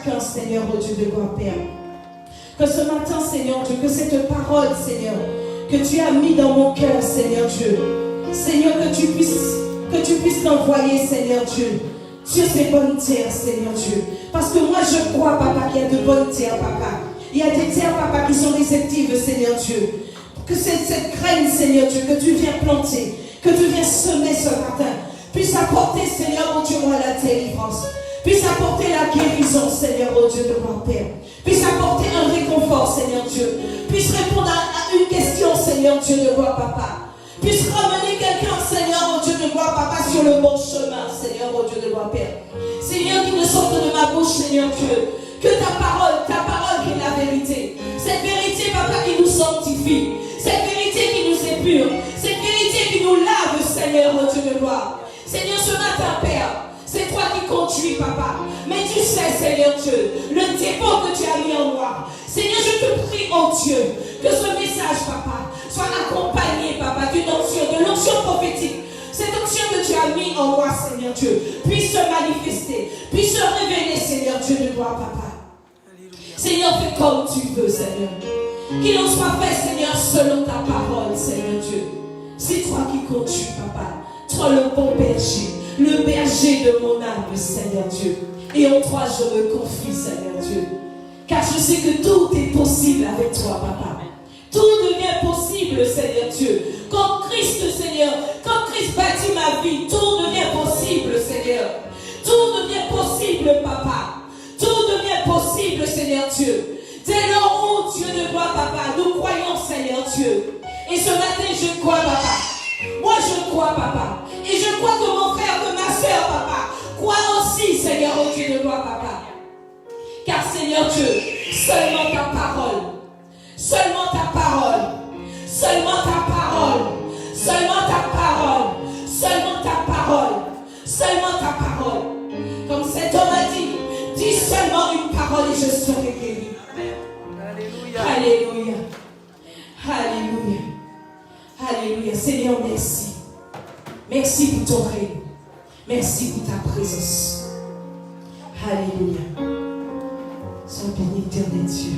chacun, Seigneur, oh Dieu de gloire, Père. Que ce matin, Seigneur Dieu, que cette parole, Seigneur, que tu as mis dans mon cœur, Seigneur Dieu, Seigneur, que tu puisses l'envoyer, Seigneur Dieu, sur ces bonnes terres, Seigneur Dieu. Parce que moi, je crois, Papa, qu'il y a de bonnes terres, Papa. Il y a des terres, Papa, qui sont réceptives, Seigneur Dieu. Que cette graine, Seigneur Dieu, que tu viens planter, que tu viens semer ce matin, puisse apporter, Seigneur, mon Dieu, moi, la délivrance. Puisse apporter la guérison, Seigneur, oh Dieu de mon Père. Puisse apporter un réconfort, Seigneur Dieu. Puisse répondre à une question, Seigneur Dieu de gloire, Papa. Puisse ramener quelqu'un, Seigneur, oh Dieu de gloire, Papa, sur le bon chemin, Seigneur, oh Dieu de gloire, Père. Seigneur, qu'il ne sorte de ma bouche, Seigneur Dieu, que ta parole qui est la vérité. Cette vérité, Papa, qui nous sanctifie. Cette vérité qui nous épure. Cette vérité qui nous lave, Seigneur, oh Dieu de gloire. Seigneur, ce matin, Père, c'est toi qui conduis, Papa. Mais tu sais, Seigneur Dieu, le dépôt que tu as mis en moi. Seigneur, je te prie, oh Dieu, que ce message, Papa, soit accompagné, Papa, d'une onction, de l'onction prophétique. Cette onction que tu as mis en moi, Seigneur Dieu, puisse se manifester, puisse se révéler, Seigneur Dieu de gloire, Papa. Seigneur, fais comme tu veux, Seigneur. Qu'il en soit fait, Seigneur, selon ta parole, Seigneur Dieu. C'est toi qui conduis, Papa. Toi, le bon berger. Le berger de mon âme, Seigneur Dieu. Et en toi, je me confie, Seigneur Dieu. Car je sais que tout est possible avec toi, Papa. Tout devient possible, Seigneur Dieu. Comme Christ, Seigneur, comme Christ bâtit ma vie, tout devient possible, Seigneur. Tout devient possible, Papa. Tout devient possible, Seigneur Dieu. Dès lors où, Dieu de gloire, Papa, nous croyons, Seigneur Dieu. Et ce matin, je crois, Papa. Moi, je crois, Papa. Et je crois que mon frère, que ma soeur, Papa, croit aussi, Seigneur, au Dieu de gloire, Papa. Car, Seigneur Dieu, seulement ta parole, seulement ta parole, seulement ta parole, seulement ta parole, seulement ta parole, seulement ta parole. Comme cet homme a dit, dis seulement une parole et je serai guéri. Alléluia. Alléluia. Alléluia. Alléluia. Seigneur, merci. Merci pour ton règne. Merci pour ta présence. Alléluia. Sois béni, éternel Dieu.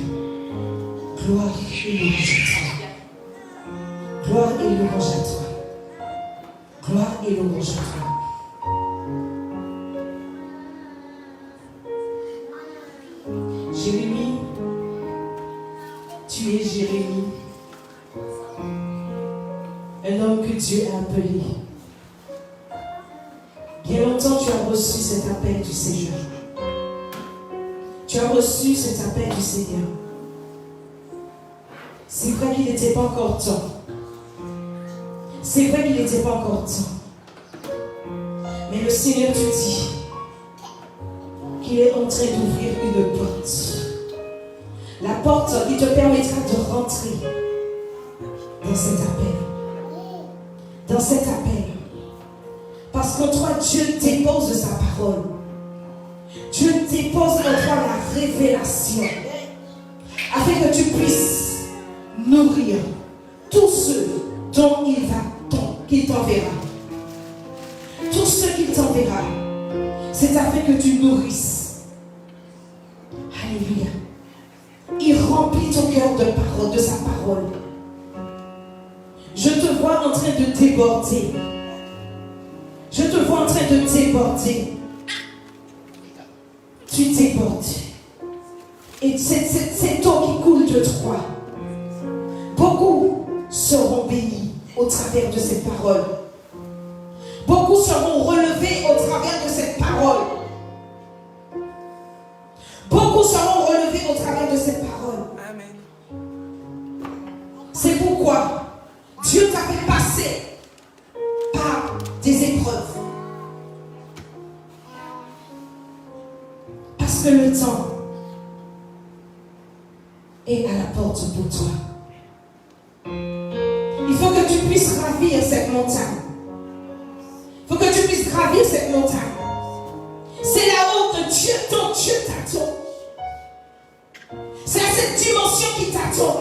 Gloire et louange à toi. Gloire et louange à toi. Gloire et louange à toi. Jérémie, tu es Jérémie, un homme que Dieu a appelé. Bien longtemps, tu as reçu cet appel du Seigneur. Tu as reçu cet appel du Seigneur. C'est vrai qu'il n'était pas encore temps. C'est vrai qu'il n'était pas encore temps. Mais le Seigneur te dit qu'il est en train d'ouvrir une porte. La porte qui te permettra de rentrer dans cet appel. Dans cet appel. Parce qu'en toi, Dieu dépose sa parole. Dieu dépose en toi la révélation. Afin que tu puisses nourrir tous ceux dont qu'il t'enverra. Tous ceux qu'il t'enverra. C'est afin que tu nourrisses. Alléluia. Il remplit ton cœur de parole, de sa parole. Je te vois en train de déborder. Je te vois en train de déborder. Tu débordes. Et cette eau qui coule de toi. Beaucoup seront bénis au travers de cette parole. Beaucoup seront relevés au travers de cette parole. Beaucoup seront relevés au travers de cette parole. Amen. C'est pourquoi Dieu t'a fait passer par des épreuves. Parce que le temps est à la porte pour toi. Il faut que tu puisses gravir cette montagne. Il faut que tu puisses gravir cette montagne. C'est là-haut que Dieu, ton Dieu t'attend. C'est à cette dimension qui t'attend.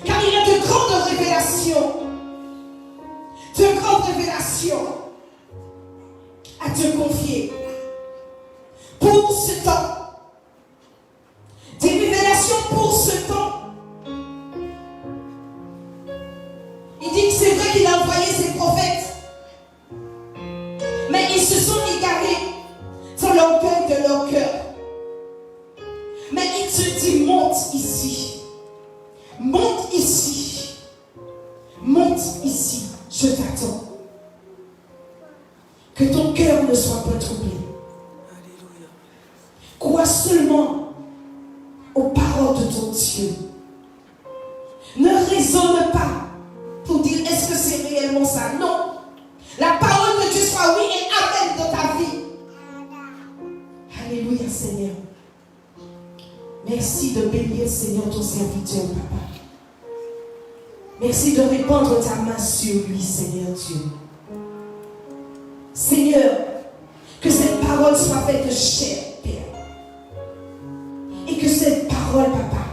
Car il y a de grandes révélations. De grandes révélations à te confier. Peu pour ce temps. Des révélations pour ce temps. Il dit que c'est vrai qu'il a envoyé ses prophètes. Mais ils se sont égarés dans l'orgueil de leur cœur. Mais il te dit, monte ici. Monte ici. Monte ici. Je t'attends. Que ton cœur ne soit pas troublé. Alléluia. Crois seulement aux paroles de ton Dieu. Ne raisonne pas pour dire est-ce que c'est réellement ça. Non. La parole de Dieu soit oui et amen dans ta vie. Alléluia, Seigneur. Merci de bénir, Seigneur, ton serviteur, Papa. Merci de répandre ta main sur lui, Seigneur Dieu. Seigneur, que cette parole soit faite de chair, Père. Et que cette parole, Papa,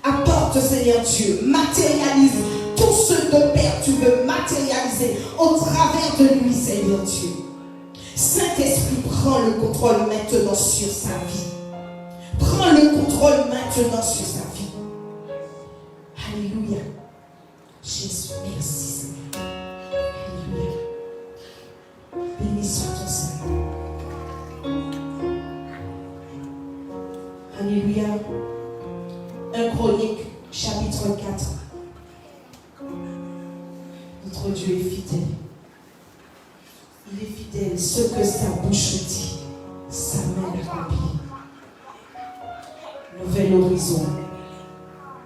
apporte, Seigneur Dieu, matérialise tout ce que, Père, tu veux matérialiser au travers de lui, Seigneur Dieu. Saint-Esprit, prends le contrôle maintenant sur sa vie. Prends le contrôle maintenant sur sa vie. Alléluia. Jésus, merci, Seigneur. Alléluia. Béni soit ton Seigneur. Alléluia. 1 Chronique, chapitre 4. Notre Dieu est fidèle. Il est fidèle. Ce que sa bouche dit, sa main accomplit. Nouvel horizon.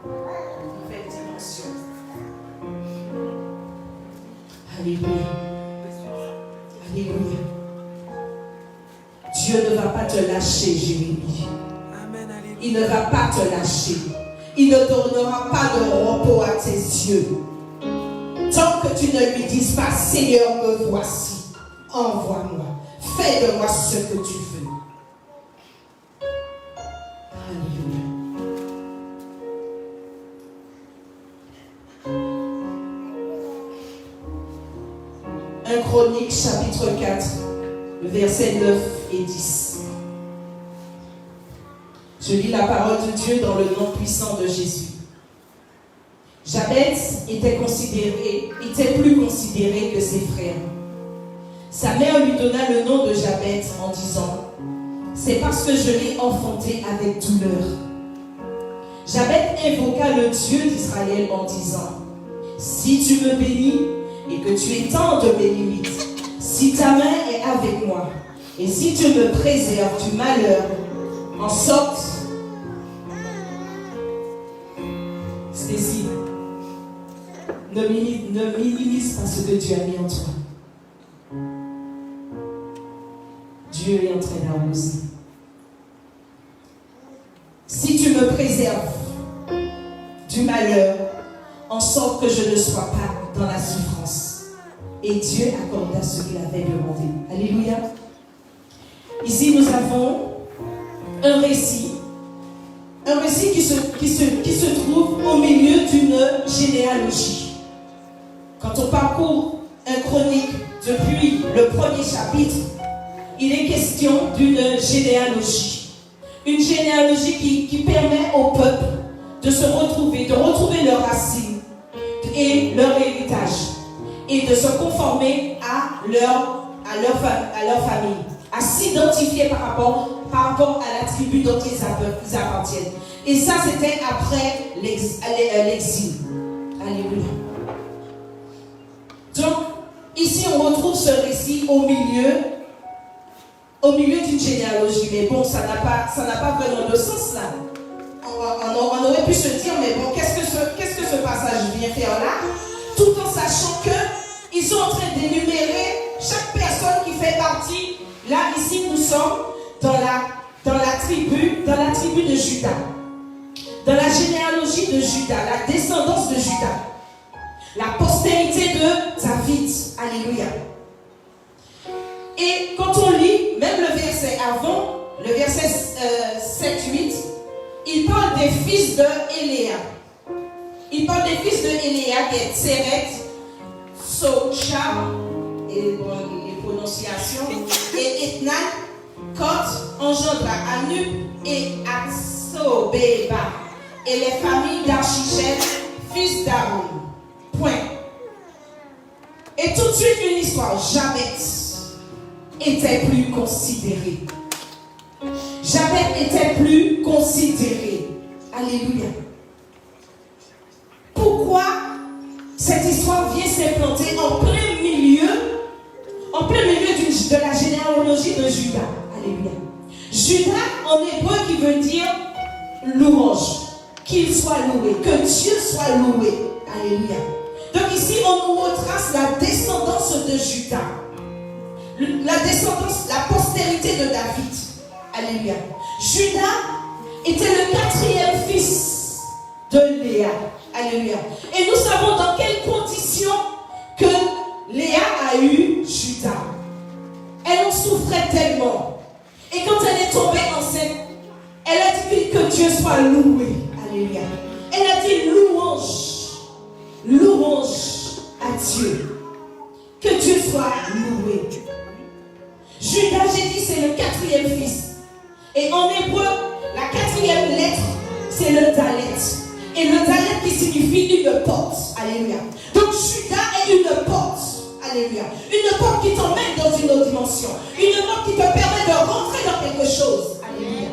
Nouvelle dimension. Alléluia. Alléluia. Dieu ne va pas te lâcher, Jérémie. Amen, alléluia. Il ne va pas te lâcher. Il ne donnera pas de repos à tes yeux. Tant que tu ne lui dises pas, Seigneur, me voici. Envoie-moi. Fais de moi ce que tu veux. Alléluia. Un Chronique, chapitre 4, versets 9 et 10. Je lis la parole de Dieu dans le nom puissant de Jésus. Jabez était plus considéré que ses frères. Sa mère lui donna le nom de Jabez en disant, c'est parce que je l'ai enfanté avec douleur. Jabez invoqua le Dieu d'Israël en disant, si tu me bénis et que tu étendes mes limites, si ta main est avec moi et si tu me préserves du malheur, en sorte, Stécie, ne minimise pas ce que Dieu a mis en toi. Dieu est en train d'arroser. Si tu me préserves du malheur, en sorte que je ne sois pas dans la souffrance. Et Dieu accorda ce qu'il avait demandé. Alléluia. Ici, nous avons un récit qui se trouve au milieu d'une généalogie. Quand on parcourt un Chronique depuis le premier chapitre, il est question d'une généalogie. Une généalogie qui permet au peuple de se retrouver, de retrouver leurs racines et leur héritage, et de se conformer à leur famille, à s'identifier par rapport à la tribu dont ils appartiennent. Et ça, c'était après l'exil. Alléluia. Donc, ici, on retrouve ce récit au milieu d'une généalogie. Mais bon, ça n'a pas vraiment de sens là. On aurait pu se dire, mais bon, qu'est-ce que ce passage vient faire là? Tout en sachant qu'ils sont en train d'énumérer chaque personne qui fait partie. Là, ici, nous sommes dans la tribu de Juda. Dans la généalogie de Juda, la descendance de Juda. La postérité de David. Alléluia. Et quand on lit, même le verset avant, le verset 7-8, il parle des fils de Éléa. Il parle des fils de Éléa qui est Tseret, Socha, et bon, les prononciations, et Ethnan, Koth engendra Anu et Atsobeba et les familles d'Archichel, fils d'Aaron. Point. Et tout de suite une histoire. Jabet était plus considéré. Jabet était plus considéré. Alléluia. Pourquoi cette histoire vient s'implanter en plein milieu de la généalogie de Judas? Alléluia. Judas en hébreu qui veut dire louange. Qu'il soit loué, que Dieu soit loué. Alléluia. Donc ici on nous retrace la descendance de Judas. La descendance, la postérité de David. Alléluia. Judas était le 4e fils de Léa. Alléluia. Et nous savons dans quelles conditions que Léa a eu Judas. Elle en souffrait tellement. Et quand elle est tombée enceinte, elle a dit que Dieu soit loué. Alléluia. Elle a dit louange. Louange à Dieu. Que Dieu soit loué. Judas, j'ai dit, c'est le 4e fils. Et en hébreu, la 4e lettre, c'est le Dalet. Et le Dalet qui signifie une porte. Alléluia. Donc Judas est une porte. Alléluia. Une porte qui t'emmène dans une autre dimension. Une porte qui te permet de rentrer dans quelque chose. Alléluia.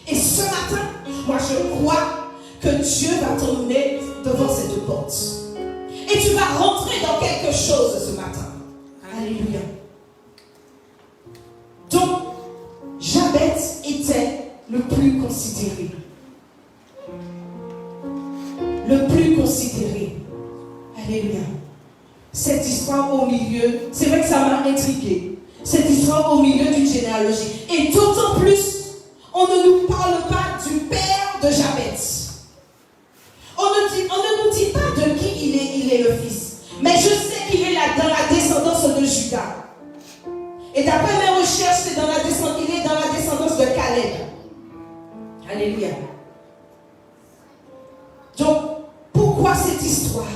Et ce matin, moi je crois que Dieu va t'emmener devant cette porte. Et tu vas rentrer dans quelque chose ce matin. Alléluia. Donc, Jabet était le plus considéré. Le plus considéré. Alléluia. Cette histoire au milieu, c'est vrai que ça m'a intrigué. Cette histoire au milieu d'une généalogie. Et d'autant plus, on ne nous parle pas du père de Jabet. On ne nous dit pas de qui il est le fils. Mais je sais qu'il est là dans la descendance de Judas. Et d'après mes recherches, il est dans la descendance de Caleb. Alléluia. Donc, pourquoi cette histoire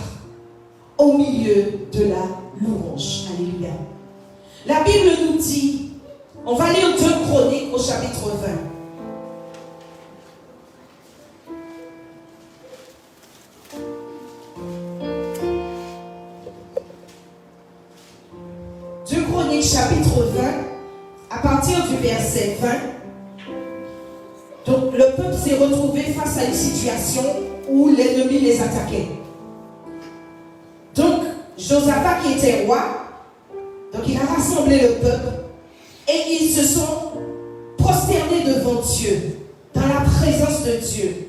au milieu de la louange? Alléluia. La Bible nous dit, on va lire 2 Chroniques au chapitre 20. Chapitre 20, à partir du verset 20. Donc le peuple s'est retrouvé face à une situation où l'ennemi les attaquait. Donc Josaphat qui était roi, donc il a rassemblé le peuple et ils se sont prosternés devant Dieu, dans la présence de Dieu.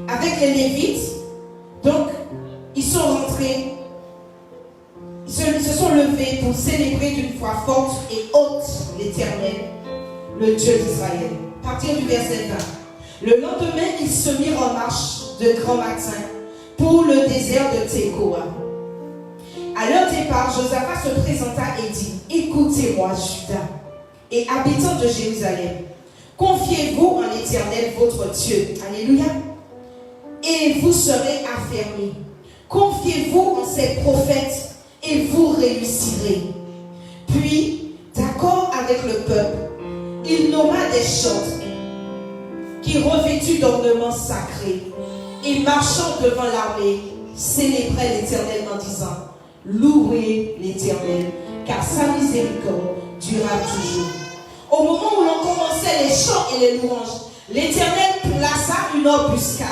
Avec les Lévites, donc ils sont rentrés. Ils se sont levés pour célébrer d'une foi forte et haute l'Éternel, le Dieu d'Israël. À partir du verset 20. Le lendemain, ils se mirent en marche de grand matin pour le désert de Tekoa. À leur départ, Josaphat se présenta et dit: écoutez-moi, Judas et habitants de Jérusalem, confiez-vous en l'Éternel votre Dieu. Alléluia. Et vous serez affermis. Confiez-vous en ses prophètes et vous réussirez. Puis, d'accord avec le peuple, il nomma des chantres qui, revêtus d'ornements sacrés et marchant devant l'armée, célébraient l'Éternel en disant: louez l'Éternel, car sa miséricorde durera toujours. Au moment où l'on commençait les chants et les louanges, l'Éternel plaça une embuscade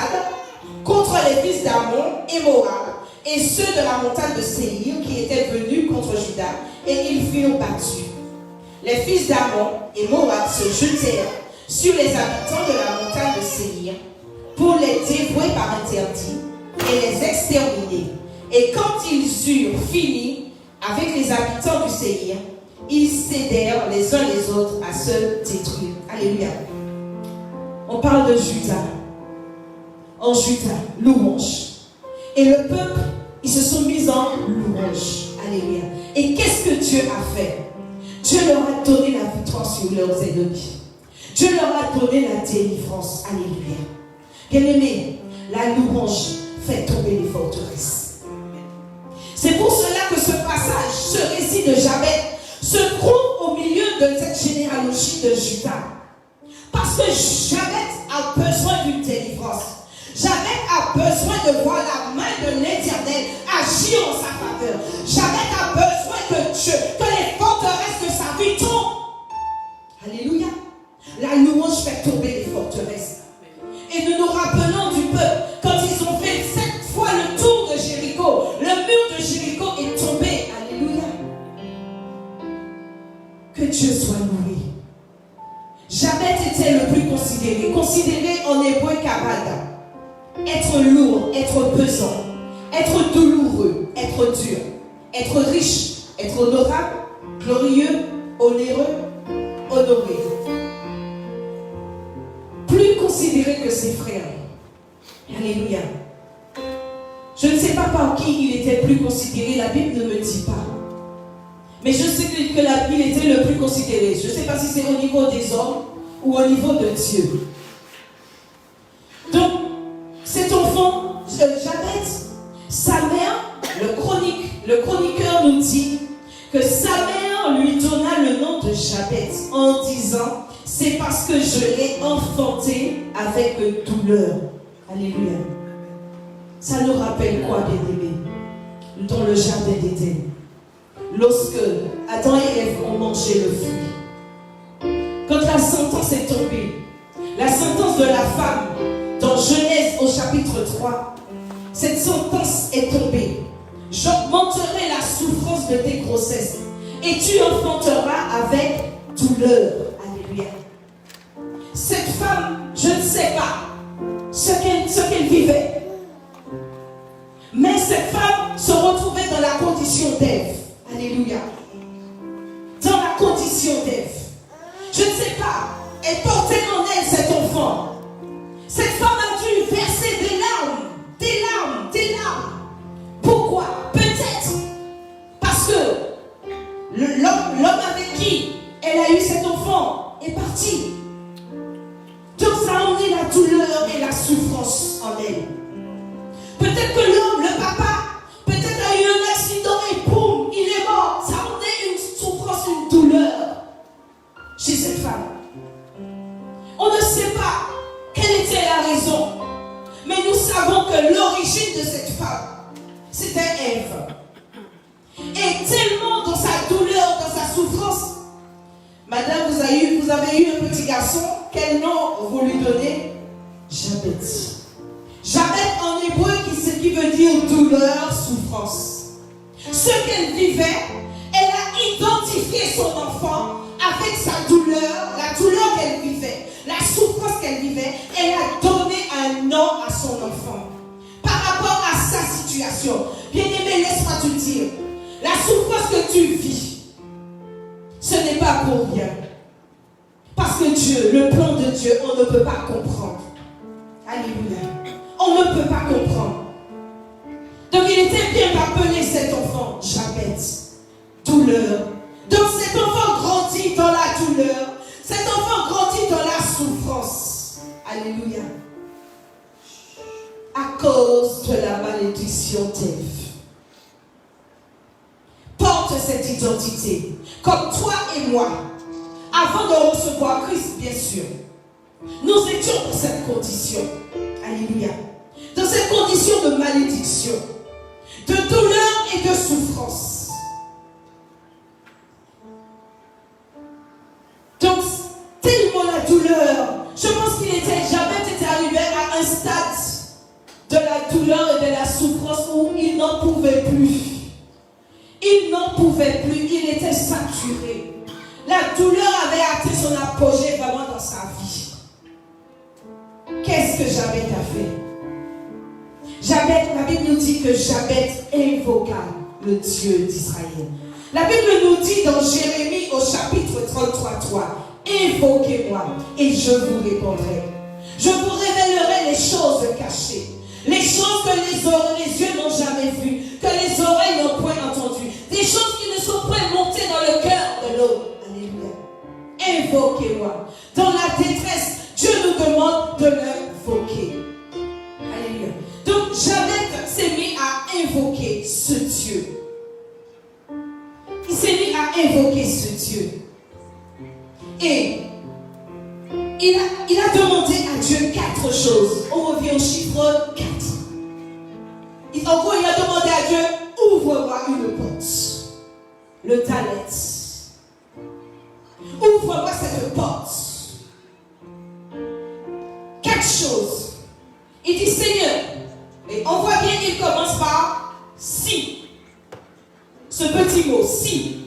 contre les fils d'Ammon et Moab et ceux de la montagne de Séir qui étaient venus contre Juda, et ils furent battus. Les fils d'Ammon et Moab se jetèrent sur les habitants de la montagne de Séir pour les dévouer par interdit et les exterminer. Et quand ils eurent fini avec les habitants du Séir, ils cédèrent les uns les autres à se détruire. Alléluia. On parle de Juda. En Juda, louange. Et le peuple, ils se sont mis en louange. Alléluia. Et qu'est-ce que Dieu a fait? Dieu leur a donné la victoire sur leurs ennemis. Dieu leur a donné la délivrance. Alléluia. Bien-aimés, la louange fait tomber les forteresses. C'est pour cela que ce passage, ce récit de Jabet, se trouve au milieu de cette généalogie de Judas. Parce que Jabez a besoin d'une délivrance. Jabez a besoin de voir la main de l'Éternel agir en sa faveur. Jabez a besoin que les forteresses de sa vie tombent. Alléluia. La louange fait tomber les forteresses. Et nous nous rappelons du peuple, quand ils ont fait 7 fois le tour de Jéricho, le mur de Jéricho est tombé. Alléluia. Que Dieu soit loué. Jabez était le plus considéré en hébreu kabada. Être lourd, être pesant, être douloureux, être dur, être riche, être honorable, glorieux, onéreux, honoré. Plus considéré que ses frères. Alléluia. Je ne sais pas par qui il était plus considéré, la Bible ne me dit pas. Mais je sais qu'il était le plus considéré. Je ne sais pas si c'est au niveau des hommes ou au niveau de Dieu. Donc, cet enfant, Jabez, sa mère, le chroniqueur nous dit que sa mère lui donna le nom de Jabez en disant, c'est parce que je l'ai enfanté avec douleur. Alléluia. Ça nous rappelle quoi, bien-aimés? Dans le jardin d'Éden, lorsque Adam et Ève ont mangé le fruit, quand la sentence est tombée, la sentence de la femme, dans Genèse au chapitre 3, cette sentence est tombée. J'augmenterai la souffrance de tes grossesses et tu enfanteras avec douleur. Alléluia. Cette femme, je ne sais pas ce qu'elle vivait. Mais cette femme se retrouvait dans la condition d'Ève. Alléluia. Dans la condition d'Ève. Je ne sais pas. Elle portait en elle cet enfant. Cette femme a dû verser des larmes, des larmes, des larmes. Pourquoi? Peut-être parce que l'homme avec qui elle a eu cet enfant est parti. Donc ça a emmené la douleur et la souffrance en elle. Peut-être que l'homme, le papa, peut-être a eu un accident et boum, il est mort. Ça a emmené une souffrance, une douleur chez cette femme. On ne sait pas quelle était la raison, mais nous savons que l'origine de cette femme, c'était Ève. Et tellement dans sa douleur, dans sa souffrance, madame, vous avez eu un petit garçon, quel nom vous lui donnez? Jabez. Jabez en hébreu qui veut dire douleur, souffrance. Ce qu'elle vivait, elle a identifié son enfant avec sa douleur, la douleur qu'elle vivait, la souffrance qu'elle vivait, elle a donné un nom à son enfant. Par rapport à sa situation, bien-aimé, laisse-moi te dire, la souffrance que tu vis, ce n'est pas pour rien. Parce que Dieu, le plan de Dieu, on ne peut pas comprendre. Alléluia. On ne peut pas comprendre. Donc il était bien appelé cet enfant, Jabez. Douleur. Donc cet enfant grandit dans la douleur. Cet enfant grandit dans la souffrance. Alléluia. À cause de la malédiction d'Ève. Porte cette identité. Comme toi et moi. Avant de recevoir Christ, bien sûr. Nous étions dans cette condition. Alléluia. Dans cette condition de malédiction. De douleur et de souffrance. Donc, tellement la douleur, je pense qu'il était arrivé à un stade de la douleur et de la souffrance où il n'en pouvait plus. Il n'en pouvait plus, il était saturé. La douleur avait atteint son apogée vraiment dans sa vie. Qu'est-ce que Jabez a fait? Jabez, la Bible nous dit que Jabez invoqua le Dieu d'Israël. La Bible nous dit dans Jérémie au chapitre 33:3, invoquez-moi et je vous répondrai. Je vous révélerai les choses cachées, les choses que les yeux n'ont jamais vues, que les oreilles n'ont point entendues, des choses qui ne sont point montées dans le cœur de l'homme. Alléluia. Invoquez-moi. Dans la détresse, Dieu nous demande de l'invoquer. Alléluia. Donc Jabez s'est mis à invoquer ce Dieu. Il s'est mis à invoquer ce Dieu. il a demandé à Dieu 4 choses. On revient au chiffre 4. En gros, il a demandé à Dieu, ouvre-moi une porte. Le talent. Ouvre-moi cette porte. 4 choses. Il dit, Seigneur, et on voit bien qu'il commence par si. Ce petit mot, si.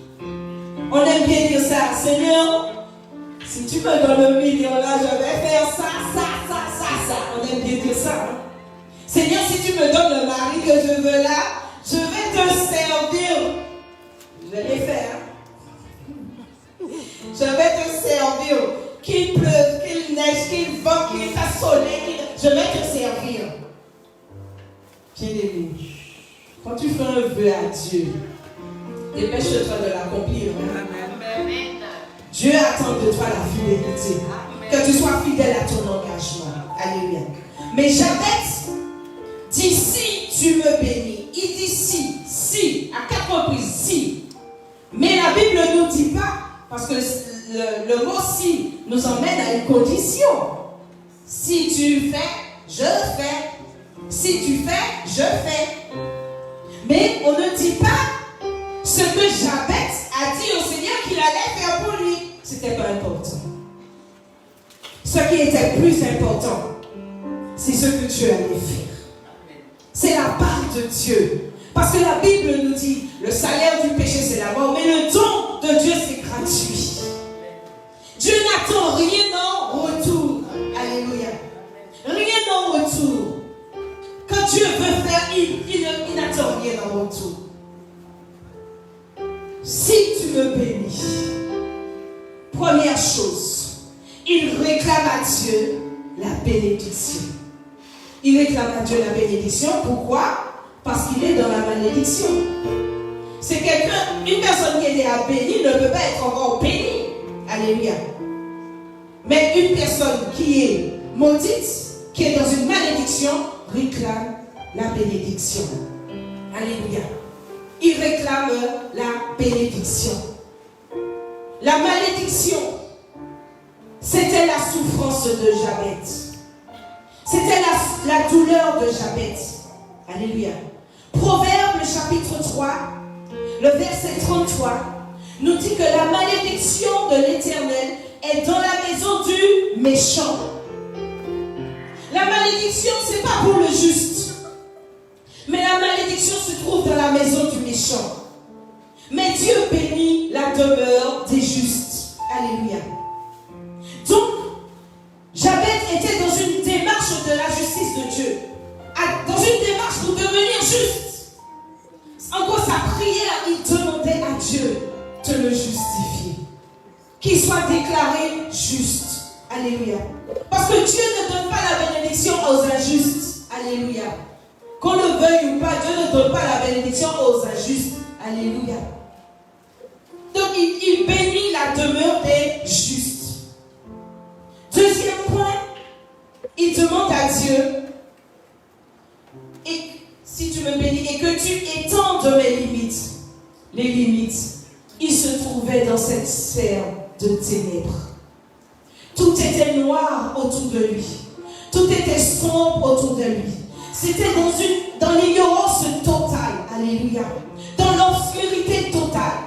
On aime bien dire ça, Seigneur, si tu me donnes le million là, je vais faire ça. On aime bien dire ça. Hein? Seigneur, si tu me donnes le mari que je veux là, je vais te servir. Je vais les faire. Je vais te servir. Qu'il pleuve, qu'il neige, qu'il vente, qu'il fasse soleil, je vais te servir. Bien-aimé, quand tu fais un vœu à Dieu, dépêche-toi de l'accomplir. Amen. Dieu attend de toi la fidélité. Que tu sois fidèle à ton engagement. Alléluia. Mais Jabez dit si tu me bénis. Il dit si, à 4 reprises, si. Mais la Bible ne nous dit pas, parce que le mot si nous emmène à une condition. Si tu fais, je fais. Si tu fais, je fais. Mais on ne dit pas ce que Jabez a dit au Seigneur qu'il allait faire pour lui. C'était pas important. Ce qui était plus important, c'est ce que Dieu allait faire. C'est la part de Dieu. Parce que la Bible nous dit, le salaire du péché c'est la mort, mais le don de Dieu c'est gratuit. Dieu n'attend rien en retour. Alléluia. Rien en retour. Quand Dieu veut faire, il n'attend rien en retour. Si tu me bénis, première chose, il réclame à Dieu la bénédiction. Il réclame à Dieu la bénédiction. Pourquoi? Parce qu'il est dans la malédiction. C'est une personne qui est déjà bénie ne peut pas être encore bénie. Alléluia. Mais une personne qui est maudite, qui est dans une malédiction, réclame la bénédiction. Alléluia. Il réclame la bénédiction. La malédiction, c'était la souffrance de Jabez. C'était la douleur de Jabez. Alléluia. Proverbe chapitre 3, le verset 33, nous dit que la malédiction de l'Éternel est dans la maison du méchant. La malédiction, ce n'est pas pour le juste. Mais la malédiction se trouve dans la maison du méchant. Mais Dieu bénit la demeure des justes. Alléluia. Donc, Jabez était dans une démarche de la justice de Dieu. Dans une démarche pour devenir juste. En gros, sa prière, il demandait à Dieu de le justifier. Qu'il soit déclaré juste. Alléluia. Parce que Dieu ne donne pas la bénédiction aux injustes. Alléluia. Qu'on le veuille ou pas, Dieu ne donne pas la bénédiction aux injustes. Alléluia. Donc il bénit la demeure des justes. Deuxième point, il demande à Dieu, et si tu me bénis, et que tu étendes mes limites. Les limites, il se trouvait dans cette sphère de ténèbres. Tout était noir autour de lui. Tout était sombre autour de lui. C'était dans l'ignorance totale. Alléluia. Dans l'obscurité totale.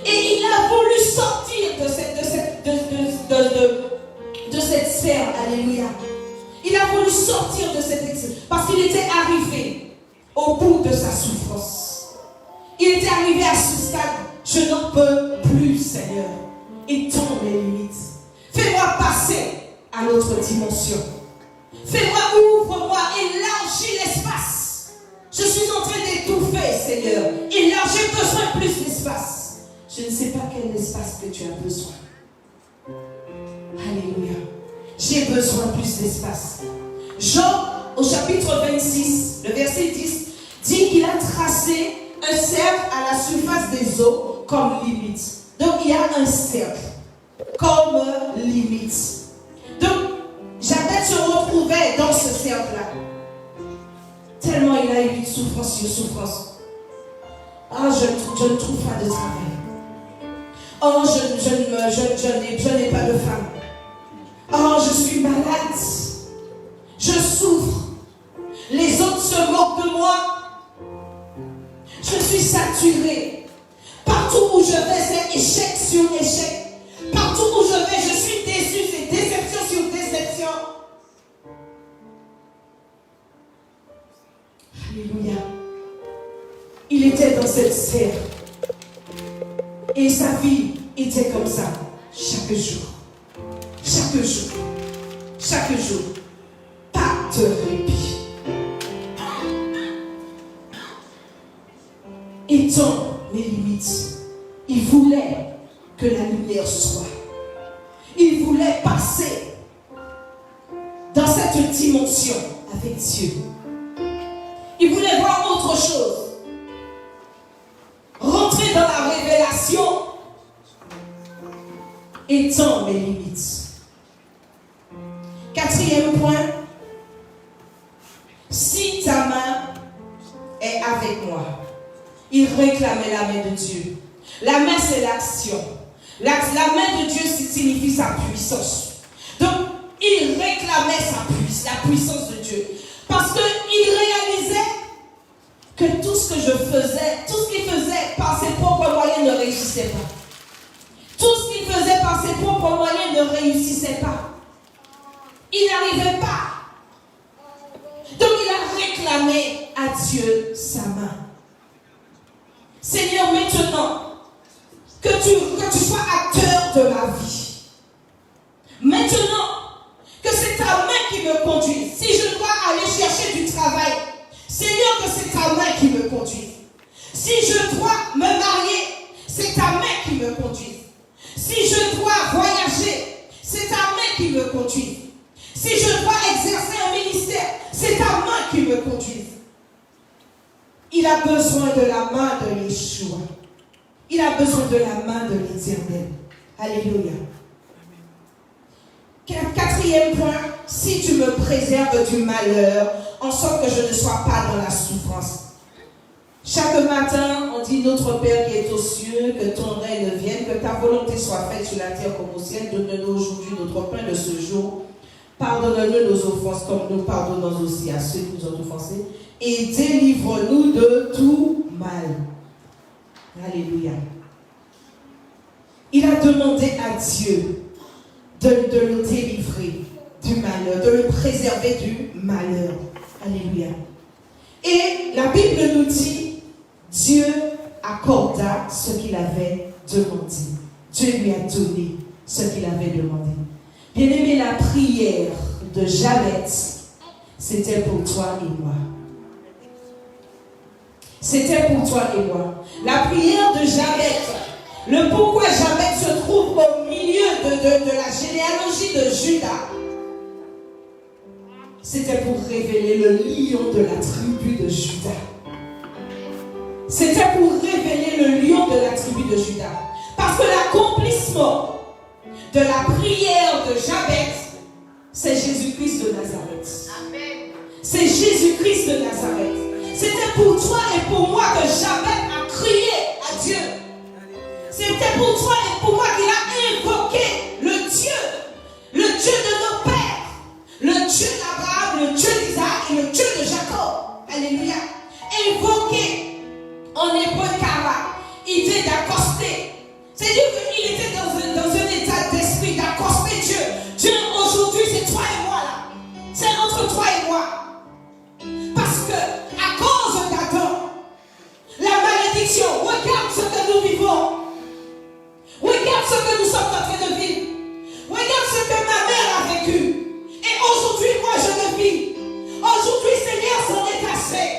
Et il a voulu sortir de cette sphère. Alléluia. Il a voulu sortir de cette sphère. Parce qu'il était arrivé au bout de sa souffrance. Il était arrivé à ce stade. Je n'en peux plus, Seigneur. Étends mes limites. Fais-moi passer à l'autre dimension. Fais-moi, ouvre-moi, élargis l'espace. Je suis en train d'étouffer, Seigneur. Élargis, j'ai besoin de plus d'espace. Je ne sais pas quel espace que tu as besoin. Alléluia. J'ai besoin de plus d'espace. Jean, au chapitre 26, le verset 10, dit qu'il a tracé un cercle à la surface des eaux comme limite. Donc il y a un cercle comme limite. Donc Jabez se retrouvait dans ce cercle-là. Tellement il a eu de souffrance sur souffrance. Ah, je ne trouve pas de travail. Oh, je n'ai pas de femme. Oh, il était dans cette serre. Et sa vie était comme ça, chaque jour. Chaque jour. Chaque jour. Pas de répit. Étant mes limites, il voulait que la lumière soit. Il voulait passer dans cette dimension avec Dieu. Il voulait voir autre chose. Rentrer dans la révélation étant mes limites. Quatrième point, si ta main est avec moi. Il réclamait la main de Dieu. La main, c'est l'action. La main de Dieu signifie sa puissance. Donc, il réclamait la puissance de Dieu. Parce qu'il réalisait que tout ce que je faisais, tout ce qu'il faisait par ses propres moyens ne réussissait pas. Tout ce qu'il faisait par ses propres moyens ne réussissait pas. Il n'arrivait pas. Donc il a réclamé à Dieu sa main. Seigneur, maintenant, que tu sois acteur de ma vie. Maintenant, que c'est ta main qui me conduise. Si je dois aller chercher du travail, Seigneur, que c'est ta main qui me conduise. Si je dois me marier, c'est ta main qui me conduise. Si je dois voyager, c'est ta main qui me conduise. Si je dois exercer un ministère, c'est ta main qui me conduise. Il a besoin de la main de Yeshua. Il a besoin de la main de l'Éternel. Alléluia. Quatrième point, si tu me préserves du malheur, en sorte que je ne sois pas dans la souffrance. Chaque matin, on dit notre Père qui est aux cieux, que ton règne vienne, que ta volonté soit faite sur la terre comme au ciel. Donne-nous aujourd'hui notre pain de ce jour. Pardonne-nous nos offenses comme nous pardonnons aussi à ceux qui nous ont offensés. Et délivre-nous de tout mal. Alléluia. Il a demandé à Dieu de le délivrer du malheur, de le préserver du malheur. Alléluia. Et la Bible nous dit, Dieu accorda ce qu'il avait demandé. Dieu lui a donné ce qu'il avait demandé. Bien-aimé, la prière de Jabez, c'était pour toi et moi. C'était pour toi et moi. La prière de Jabez, le pourquoi Jabez se trouve au milieu de la généalogie de Juda, c'était pour révéler le lion de la tribu de Juda. C'était pour révéler le lion de la tribu de Juda. Parce que l'accomplissement de la prière de Jabez, c'est Jésus-Christ de Nazareth. C'est Jésus-Christ de Nazareth. C'était pour toi et pour moi que Jabez a crié à Dieu. C'était pour toi et pour moi qu'il a invoqué le Dieu de nos pères, le Dieu d'Abraham, le Dieu d'Isaac et le Dieu de Jacob. Alléluia. Invoqué en hébreu kara, idée d'accoster. C'est-à-dire qu'il était dans un état d'esprit d'accoster Dieu. Dieu, aujourd'hui, c'est toi et moi là. C'est entre toi et moi. Parce que, à cause d'Adam, la malédiction, regarde ce que nous vivons. Regarde ce que nous sommes en train de vivre. Regarde ce que ma mère a vécu. Et aujourd'hui, moi, je le vis. Aujourd'hui, Seigneur, c'en est assez.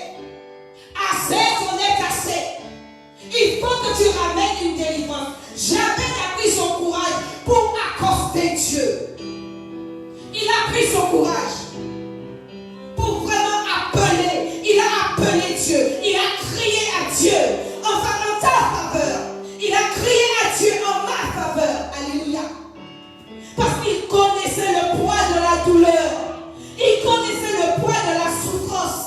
Assez, c'en est assez. Il faut que tu ramènes une délivrance. Jamais n'a pris son courage pour accoster Dieu. Il a pris son courage pour vraiment appeler. Il a appelé Dieu. Il a crié à Dieu en ta faveur. Il a crié à Dieu en ma faveur. Alléluia. Parce qu'il connaissait le poids de la douleur. Il connaissait le poids de la souffrance.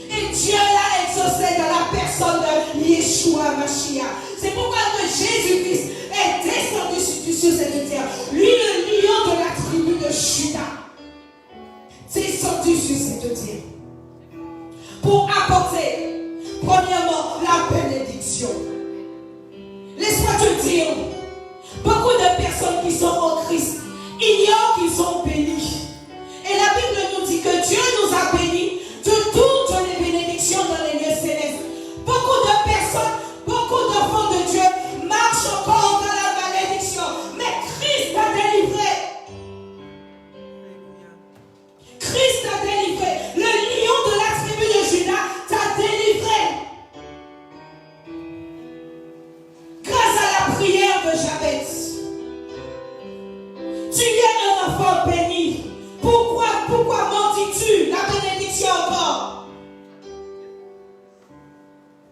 Et Dieu l'a exaucé dans la personne de Yeshua Mashiach. C'est pourquoi que Jésus-Christ est descendu sur cette terre. Lui, le lion de la tribu de Juda, descendu sur cette terre pour apporter, premièrement, la bénédiction. Laisse-moi te dire, beaucoup de personnes qui sont en Christ ignorent qu'ils sont bénis. Et la Bible nous dit que Dieu nous a bénis de toutes les bénédictions dans les lieux célestes. enfant béni. Pourquoi maudis-tu la bénédiction encore?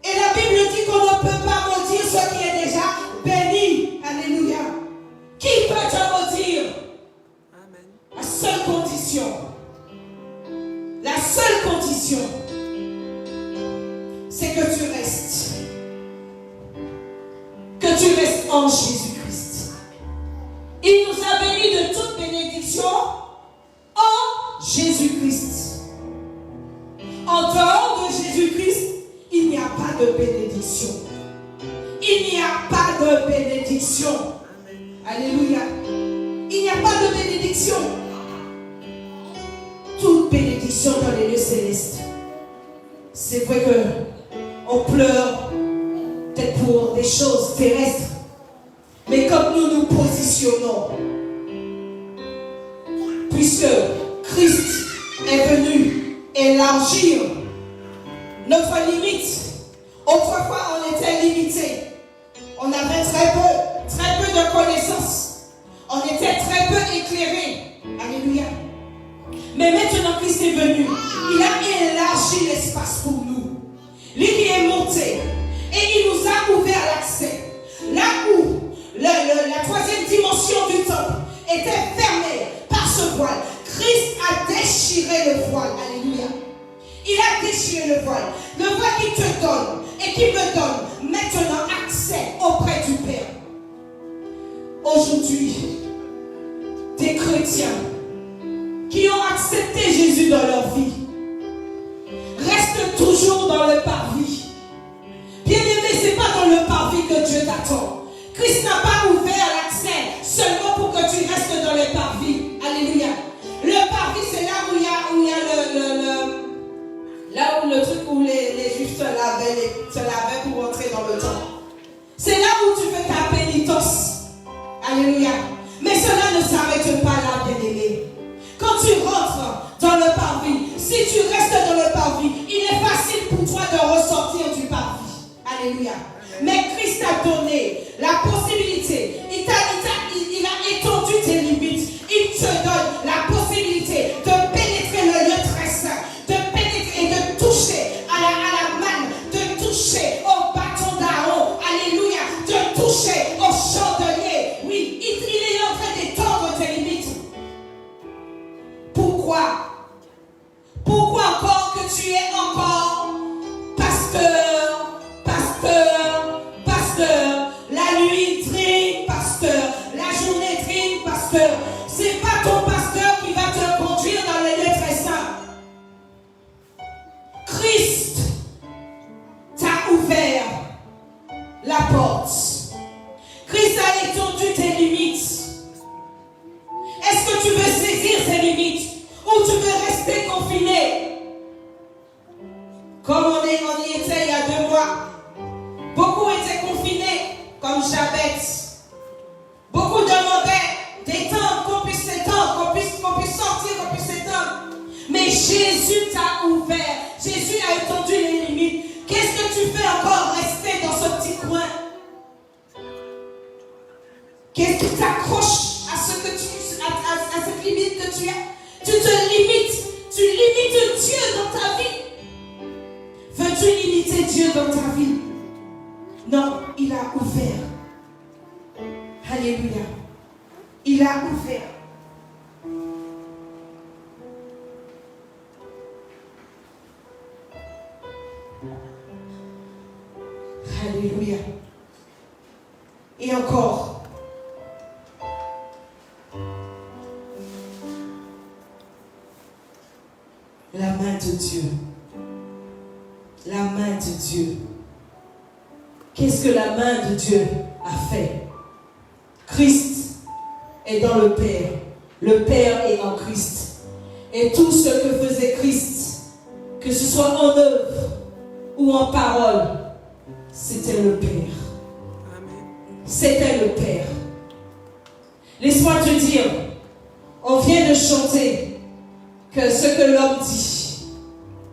Et la Bible dit qu'on ne peut pas maudire ce qui est déjà béni. Alléluia. Qui peut te maudire? Amen. La seule condition, c'est que tu restes. Que tu restes en Jésus-Christ. Il nous a bénis de toute bénédiction en Jésus-Christ. En dehors de Jésus-Christ, il n'y a pas de bénédiction. Il n'y a pas de bénédiction. Alléluia. Il n'y a pas de bénédiction. Toute bénédiction dans les lieux célestes. C'est vrai qu'on pleure peut-être pour des choses terrestres. Mais comme nous nous positionnons, puisque Christ est venu élargir notre limite. Autrefois, on était limité. On avait très peu de connaissances. On était très peu éclairés. Alléluia. Mais maintenant, Christ est venu. Il a élargi l'espace pour nous. Lui qui est monté. Et il nous a ouvert l'accès. Là où la troisième dimension du temple était fermée par ce voile, Christ a déchiré le voile. Alléluia. Il a déchiré le voile. Le voile qui te donne et qui me donne maintenant accès auprès du Père. Aujourd'hui, des chrétiens qui ont accepté Jésus dans leur vie restent toujours dans le parvis. Bien-aimé, ce n'est pas dans le parvis que Dieu t'attend. Christ n'a pas ouvert l'accès seulement pour que tu restes dans les parvis. Alléluia. Le parvis, c'est là où il y a là où le truc où les Juifs se lavaient pour entrer dans le temple. C'est là où tu fais ta pénitence. Alléluia. Mais cela ne s'arrête pas là, bien-aimé. Quand tu rentres dans le parvis, si tu restes dans le parvis, il est facile pour toi de ressortir du parvis. Alléluia. Mais Christ t'a donné la possibilité. Il a étendu tes limites. Il te donne la possibilité de pénétrer le lieu très saint, de pénétrer et de toucher à la manne, de toucher au bâton d'Aaron. Alléluia. De toucher au chandelier. Oui, il est en train d'étendre tes limites. Pourquoi encore que tu es encore pasteur? La nuit trine, pasteur. La journée trine, pasteur. C'est pas ton pasteur qui va te conduire dans les lieux très saints. Christ t'a ouvert la porte. Christ a étendu tes limites. Est-ce que tu veux saisir ces limites ou tu veux rester confiné? Comme on y était il y a 2 mois, beaucoup étaient confinés comme Jabez. Beaucoup demandaient d'étendre, qu'on puisse s'étendre, qu'on puisse sortir, qu'on puisse s'étendre. Mais Jésus t'a ouvert. Jésus a étendu les limites. Qu'est-ce que tu fais encore rester dans ce petit coin? Qu'est-ce qui t'accroche à cette limite que tu as? Tu te limites. Tu limites Dieu dans ta vie. Veux-tu limiter Dieu dans ta vie? Non, il a ouvert. Alléluia. Il a ouvert. Alléluia. Et encore. La main de Dieu. La main de Dieu. Qu'est-ce que la main de Dieu a fait? Christ est dans le Père. Le Père est en Christ. Et tout ce que faisait Christ, que ce soit en œuvre ou en parole, c'était le Père. C'était le Père. Laisse-moi te dire, on vient de chanter que ce que l'homme dit,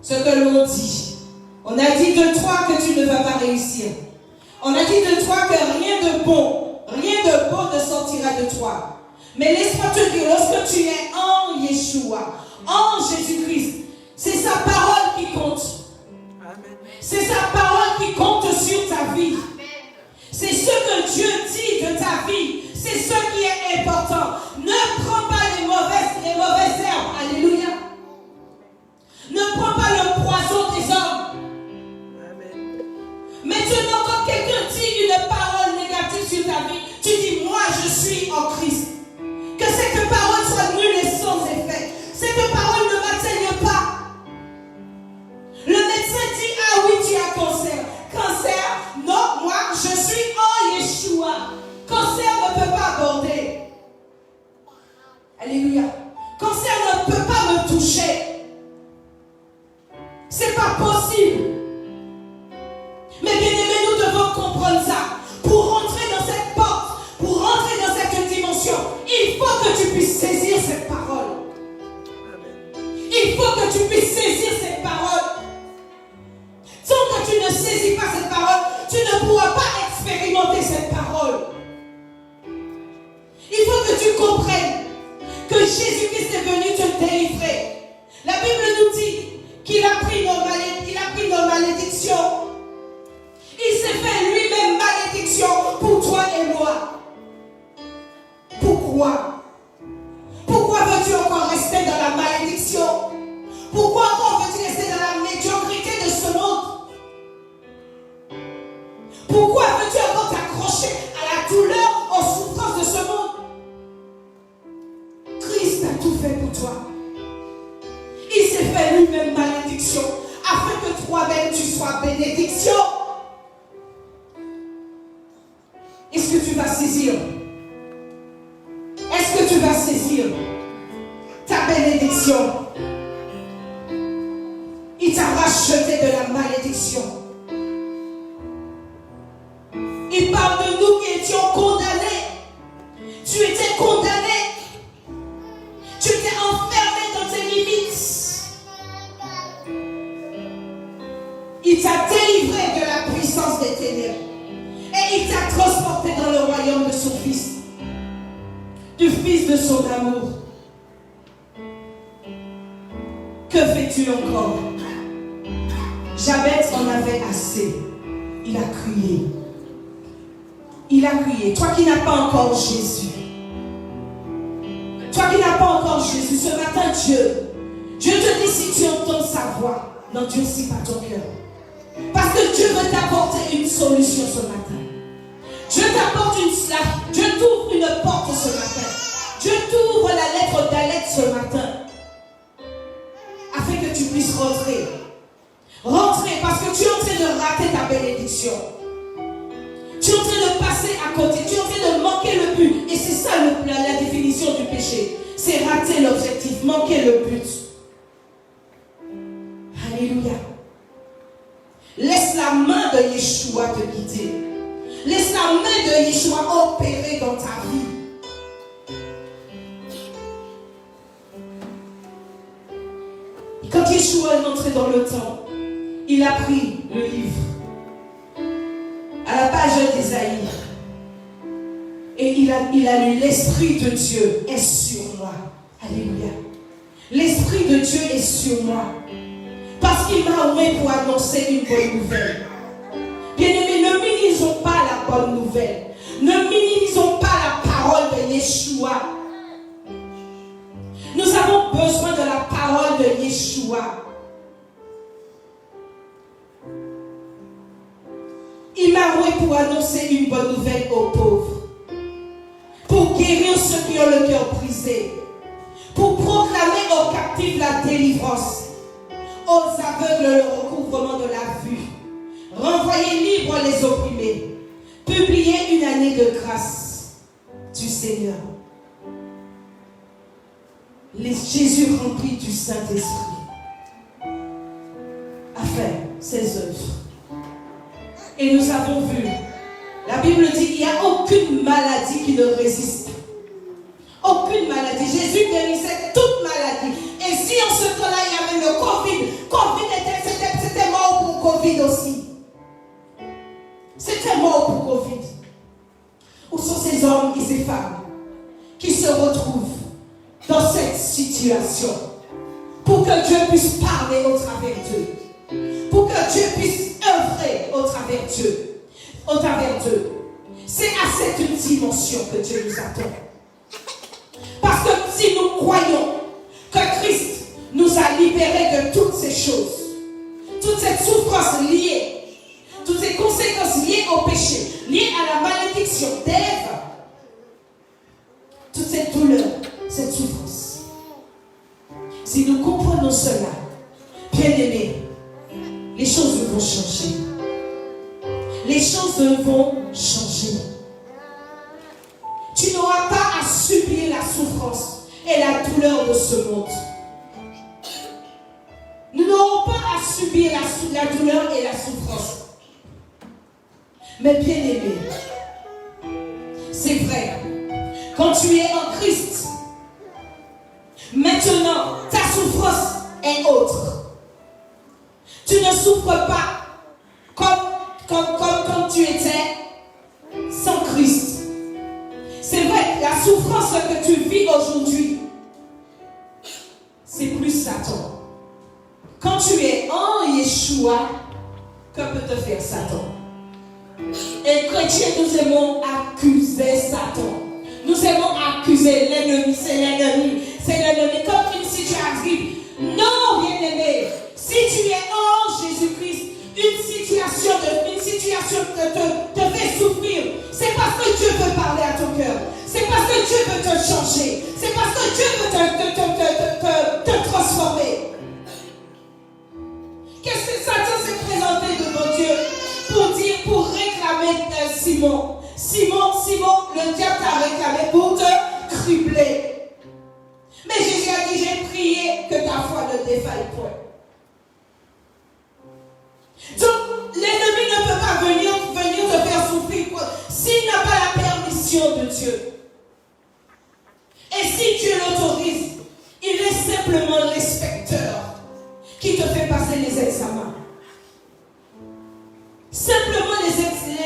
ce que l'on dit, on a dit de toi que tu ne vas pas réussir. On a dit de toi que rien de bon ne sortira de toi. Mais laisse-moi te dire, lorsque tu es en Yeshua, en Jésus-Christ. C'est sa parole qui compte. C'est sa parole qui compte sur ta vie. C'est ce que Dieu dit de ta vie. C'est ce qui est important. Ne prends pas les mauvaises herbes. Alléluia. Ne prends pas le poison des hommes. Maintenant, quand quelqu'un dit une parole négative sur ta vie, tu dis, moi je suis en Christ. Que cette parole soit nulle et sans effet. Cette parole ne m'atteigne pas. Le médecin dit, ah oui, tu as cancer. Cancer, non, moi je suis en Yeshua. Cancer ne peut pas aborder. Alléluia. Cancer ne peut pas me toucher. C'est pas possible. Mais bien aimé, nous devons comprendre ça. Pour rentrer dans cette porte, pour rentrer dans cette dimension, il faut que tu puisses saisir cette parole. Il faut que tu puisses saisir cette parole. Tant que tu ne saisis pas cette parole, tu ne pourras pas expérimenter cette parole. Il faut que tu comprennes que Jésus-Christ est venu te délivrer. La Bible nous dit qu'il a pris nos malédictions. Il s'est fait lui-même malédiction pour toi et moi. Pourquoi? Pourquoi veux-tu encore rester dans la malédiction? Pourquoi encore veux-tu rester dans la médiocrité de ce monde? Pourquoi veux-tu encore t'accrocher à la douleur, aux souffrances de ce monde? Christ a tout fait pour toi. Il s'est fait lui-même malédiction afin que toi-même tu sois bénédiction. Est-ce que tu vas saisir? Est-ce que tu vas saisir ta bénédiction? Il t'a racheté de la malédiction. Il parle de nous qui étions condamnés. Tu étais condamné. Tu étais enfermé dans tes limites. Il t'a délivré de la puissance des ténèbres. Et il t'a transporté dans le royaume de son Fils. Du Fils de son amour. Que fais-tu encore? Jabez en avait assez. Il a crié. Il a crié. Toi qui n'as pas encore Jésus. Toi qui n'as pas encore Jésus. Ce matin, Dieu te dit si tu entends sa voix, n'endurcis pas ton cœur. Parce que Dieu veut t'apporter une solution ce matin. Dieu t'apporte Dieu t'ouvre une porte ce matin. Dieu t'ouvre la lettre d'Alec ce matin. Afin que tu puisses rentrer. Rentrer parce que tu es en train de rater ta bénédiction. Tu es en train de passer à côté. Tu es en train de manquer le but. Et c'est ça la définition du péché. C'est rater l'objectif, manquer le but. Alléluia. Laisse la main de Yeshua te guider. Laisse la main de Yeshua opérer dans ta vie. Et quand Yeshua est entré dans le temple, il a pris le livre à la page d'Ésaïe et il a lu l'Esprit de Dieu est sur moi. Alléluia. L'Esprit de Dieu est sur moi parce qu'il m'a envoyé pour annoncer une bonne nouvelle. Bien-aimés, ne minimisons pas la bonne nouvelle. Ne minimisons pas la parole de Yeshua. Nous avons besoin de la parole de Yeshua. Il m'a envoyé pour annoncer une bonne nouvelle aux pauvres, pour guérir ceux qui ont le cœur brisé, pour proclamer aux captifs la délivrance, aux aveugles le recouvrement de la vue, renvoyer libres les opprimés, publier une année de grâce du Seigneur. Jésus rempli du Saint-Esprit a fait ses œuvres. Et nous avons vu, la Bible dit qu'il n'y a aucune maladie qui ne résiste. Aucune maladie. Jésus guérissait toute maladie. Et si en ce temps-là, il y avait le Covid c'était mort pour Covid aussi. C'était mort pour Covid. Où sont ces hommes et ces femmes qui se retrouvent dans situations. Pour que Dieu puisse parler au travers d'eux. Pour que Dieu puisse œuvrer au travers d'eux. Au travers d'eux. C'est à cette dimension que Dieu nous attend. Parce que si nous croyons que Christ nous a libérés de toutes ces choses, toute cette souffrance liée, toutes ces conséquences liées au péché, liées à la malédiction d'Ève, toute cette douleur, cette souffrance. Si nous comprenons cela, bien-aimés, les choses vont changer. Les choses vont changer. Tu n'auras pas à subir la souffrance et la douleur de ce monde. Nous n'aurons pas à subir la douleur et la souffrance. Mais bien aimé, c'est vrai, quand tu es en Christ, maintenant ta souffrance est autre. Tu ne souffres pas comme tu étais sans Christ. C'est vrai, la souffrance que tu vis aujourd'hui, c'est plus Satan. Quand tu es en Yeshua, que peut te faire Satan? Et chrétiens, nous aimons accuser Satan. Nous aimons accuser l'ennemi. C'est l'ennemi. C'est l'ennemi. Comme si tu arrives. Non, bien-aimé. Si tu es en Jésus-Christ, une situation te fait souffrir. C'est parce que Dieu veut parler à ton cœur. C'est parce que Dieu veut te changer. C'est parce que Dieu veut te transformer. Qu'est-ce que Satan s'est présenté devant Dieu pour réclamer Simon? Simon, le diable t'a réclamé pour te cribler. Mais Jésus a dit, j'ai prié que ta foi ne défaille point. Donc, l'ennemi ne peut pas venir te faire souffrir s'il n'a pas la permission de Dieu. Et si Dieu l'autorise, il est simplement l'inspecteur qui te fait passer les examens. Simplement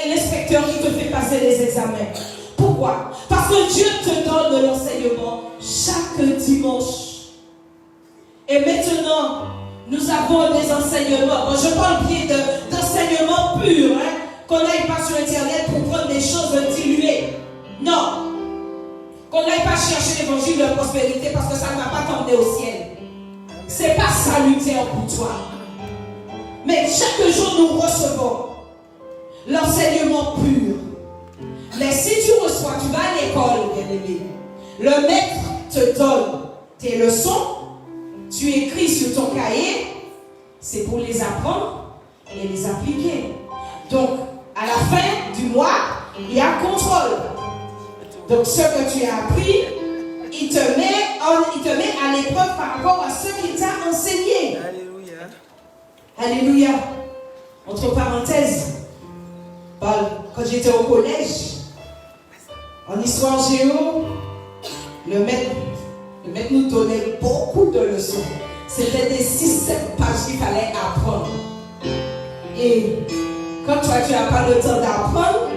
l'inspecteur qui te fait passer les examens. Pourquoi? Parce que Dieu te donne de l'enseignement chaque dimanche. Et maintenant, nous avons des enseignements. Bon, je parle bien d'enseignements purs, qu'on n'aille pas sur Internet pour prendre des choses diluées. Non. Qu'on n'aille pas chercher l'évangile de prospérité parce que ça ne va pas t'emmener au ciel. C'est pas salutaire pour toi. Mais chaque jour, nous recevons l'enseignement pur. Mais si tu reçois, tu vas à l'école, bien-aimé. Le maître te donne tes leçons. Tu écris sur ton cahier. C'est pour les apprendre et les appliquer. Donc, à la fin du mois, il y a contrôle. Donc, ce que tu as appris, il te met à l'épreuve par rapport à ce qu'il t'a enseigné. Alléluia. Alléluia. Entre parenthèses, quand j'étais au collège, en histoire géo, le maître nous donnait beaucoup de leçons. C'était des 6-7 pages qu'il fallait apprendre. Et quand toi, tu n'as pas le temps d'apprendre,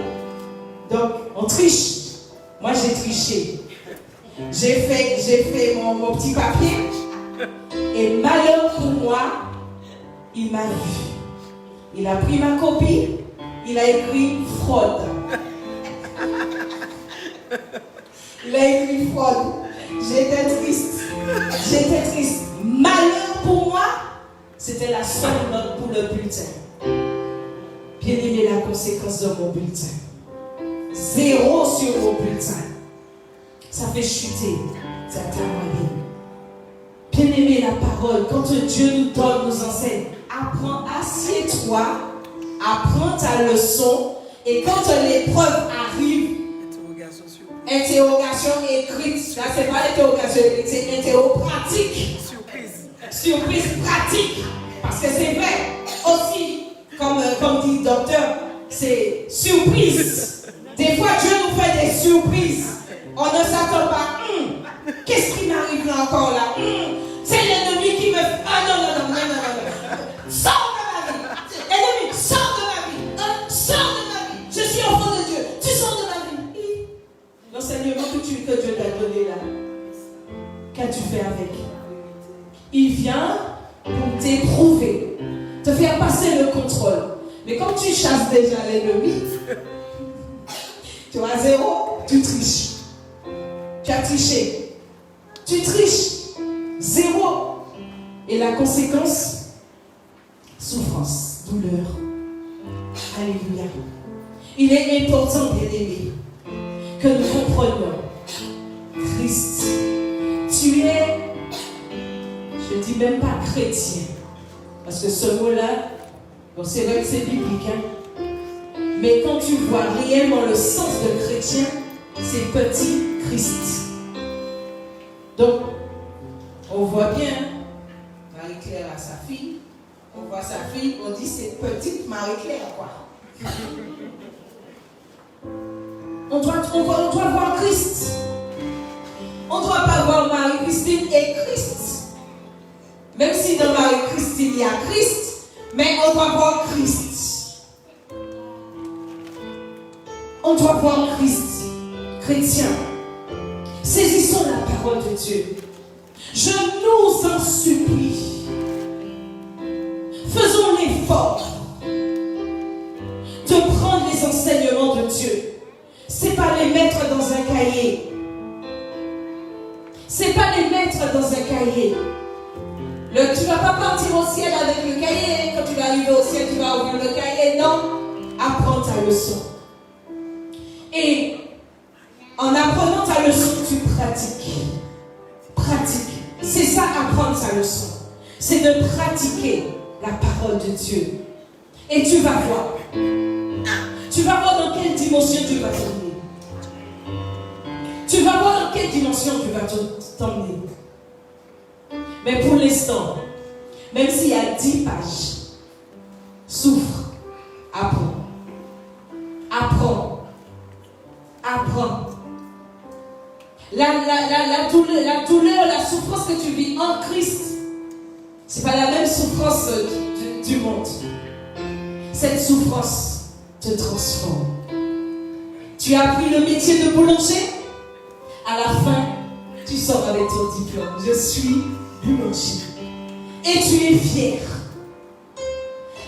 donc on triche. Moi, j'ai triché. J'ai fait mon petit papier. Et malheur pour moi, il m'a vu. Il a pris ma copie. Il a écrit fraude. Il a écrit fraude. J'étais triste. Malheur pour moi, c'était la seule note pour le bulletin. Bien aimé, la conséquence de mon bulletin. 0 sur mon bulletin. Ça fait chuter certains moyens. Bien aimé, la parole, quand Dieu nous donne, nous enseigne, apprends, assieds-toi, apprends ta leçon, et quand l'épreuve arrive, interrogation écrite, là c'est pas l'interrogation écrite, c'est interro-pratique. Surprise pratique. Parce que c'est vrai, aussi, comme dit le docteur, c'est surprise. Des fois, Dieu nous fait des surprises. On ne s'attend pas. Qu'est-ce qui m'arrive là encore là? C'est l'ennemi qui me fait. Ah non. Sors de ma vie. Ennemi, sors de ma vie. Sors de ma vie. Je suis enfant de Dieu. Tu sors de ma vie. L'enseignement que Dieu t'a donné là, qu'as-tu fait avec? Il vient pour t'éprouver, te faire passer le contrôle. Mais quand tu chasses déjà l'ennemi, tu as 0, tu triches. Tu as triché. Tu triches. 0. Et la conséquence, souffrance, douleur. Alléluia. Il est important, bien-aimé, que nous comprenions Christ. Tu es, je ne dis même pas chrétien, parce que ce mot-là, bon, c'est vrai que c'est biblique, hein? Mais quand tu vois réellement le sens de chrétien, c'est petit Christ. Donc, on voit bien, Marie-Claire a sa fille, on voit sa fille, on dit c'est petite Marie-Claire, quoi. On doit voir Christ. On ne doit pas voir Marie-Christine et Christ. Même si dans Marie-Christine il y a Christ, mais on doit voir Christ. On doit voir Christ, chrétien. Saisissons la parole de Dieu. Je nous en supplie. Faisons l'effort de prendre les enseignements de Dieu. C'est pas les mettre dans un cahier. C'est pas les mettre dans un cahier. Tu ne vas pas partir au ciel avec le cahier. Quand tu vas arriver au ciel, tu vas ouvrir le cahier. Non. Apprends ta leçon. Et en apprenant ta leçon, tu pratiques. Pratique. C'est ça, apprendre sa leçon. C'est de pratiquer la parole de Dieu. Et tu vas voir. Tu vas voir dans quelle dimension tu vas t'emmener. Tu vas voir dans quelle dimension tu vas t'emmener. Mais pour l'instant, même s'il y a 10 pages, souffre, apprends. Apprends. Apprends. La douleur, la souffrance que tu vis en Christ, ce n'est pas la même souffrance du monde. Cette souffrance te transforme. Tu as appris le métier de boulanger, à la fin, tu sors avec ton diplôme. Je suis boulanger. Et tu es fier.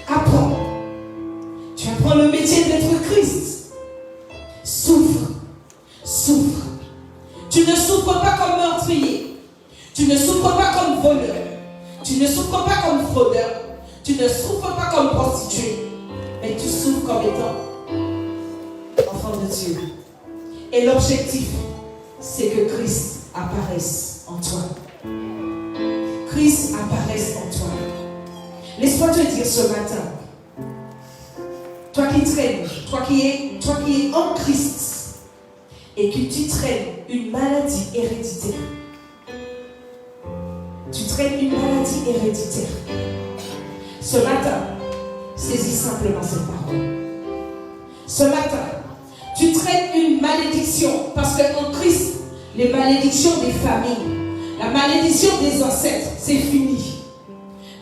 Apprends. Tu apprends le métier d'être Christ. Souffre. Souffre. Tu ne souffres pas comme meurtrier. Tu ne souffres pas comme voleur. Tu ne souffres pas comme fraudeur. Tu ne souffres pas comme prostituée. Mais tu souffres comme étant enfant de Dieu. Et l'objectif, c'est que Christ apparaisse en toi. Christ apparaisse en toi. Laisse-moi te dire ce matin, toi qui traînes, toi qui es en Christ, et que tu traînes une maladie héréditaire. Tu traînes une maladie héréditaire. Ce matin, saisis simplement cette parole. Ce matin, tu traînes une malédiction parce qu'en Christ, les malédictions des familles, la malédiction des ancêtres, c'est fini.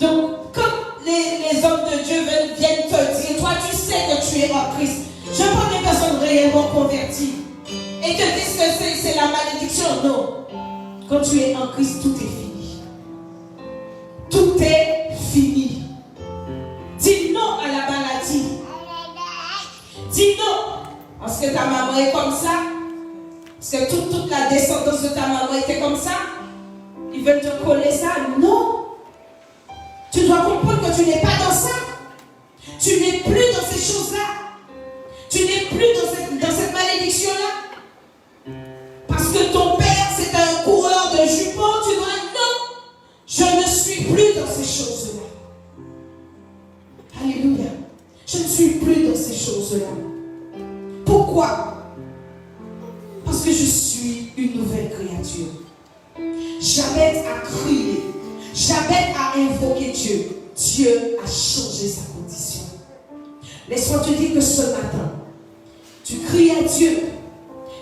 Donc, quand les hommes de Dieu viennent te dire, toi tu sais que tu es en Christ, je prends des personnes réellement converties et te disent que c'est la malédiction. Non. Quand tu es en Christ, tout est fini. Tout est fini. Dis non à la maladie. Dis non. Parce que ta maman est comme ça. Parce que toute la descendance de ta maman était comme ça. Ils veulent te coller ça. Non. Tu dois comprendre que tu n'es pas dans ça. Tu n'es plus dans ces choses-là. Tu n'es plus dans cette malédiction-là. Parce que ton père, c'est un coureur de jupons. Tu dois dire non. Je ne suis plus dans ces choses-là. Alléluia. Je ne suis plus dans ces choses-là. Pourquoi? Parce que je suis une nouvelle créature. J'avais à crier. J'avais à invoquer Dieu. Dieu a changé sa condition. Laisse-moi te dire que ce matin, tu cries à Dieu.